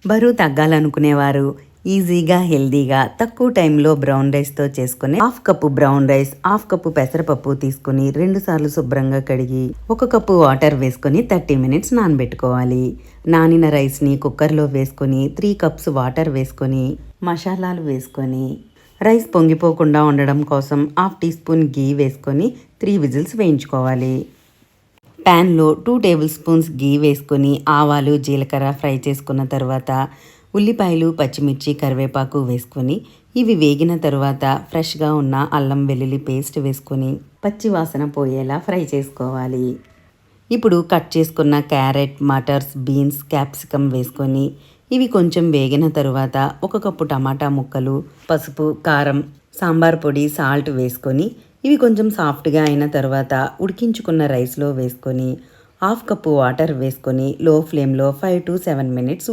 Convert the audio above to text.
బరువు తగ్గాలనుకునేవారు ఈజీగా హెల్దీగా తక్కువ టైంలో బ్రౌన్ రైస్తో చేసుకుని half cup brown rice, half cup పెసరపప్పు తీసుకుని 2 సార్లు శుభ్రంగా కడిగి 1 కప్పు వాటర్ వేసుకొని 30 మినిట్స్ నానబెట్టుకోవాలి. నానిన రైస్ని కుక్కర్లో వేసుకొని 3 కప్స్ వాటర్ వేసుకొని మసాలాలు వేసుకొని రైస్ పొంగిపోకుండా ఉండడం కోసం హాఫ్ టీ స్పూన్ గీ వేసుకొని 3 విజిల్స్ వేయించుకోవాలి. ప్యాన్లో 2 టేబుల్ స్పూన్స్ గీ వేసుకొని ఆవాలు, జీలకర్ర ఫ్రై చేసుకున్న తర్వాత ఉల్లిపాయలు, పచ్చిమిర్చి, కరివేపాకు వేసుకొని ఇవి వేగిన తర్వాత ఫ్రెష్గా ఉన్న అల్లం వెల్లుల్లి పేస్ట్ వేసుకొని పచ్చి వాసన పోయేలా ఫ్రై చేసుకోవాలి. ఇప్పుడు కట్ చేసుకున్న క్యారెట్, మటర్స్, బీన్స్, క్యాప్సికమ్ వేసుకొని ఇవి కొంచెం వేగిన తరువాత 1 కప్పు టమాటా ముక్కలు, పసుపు, కారం, సాంబార్ పొడి, సాల్ట్ వేసుకొని ఇవి కొంచెం సాఫ్ట్గా అయిన తర్వాత ఉడికించుకున్న రైస్లో వేసుకొని హాఫ్ కప్పు వాటర్ వేసుకొని లో ఫ్లేమ్లో 5 to 7 మినిట్స్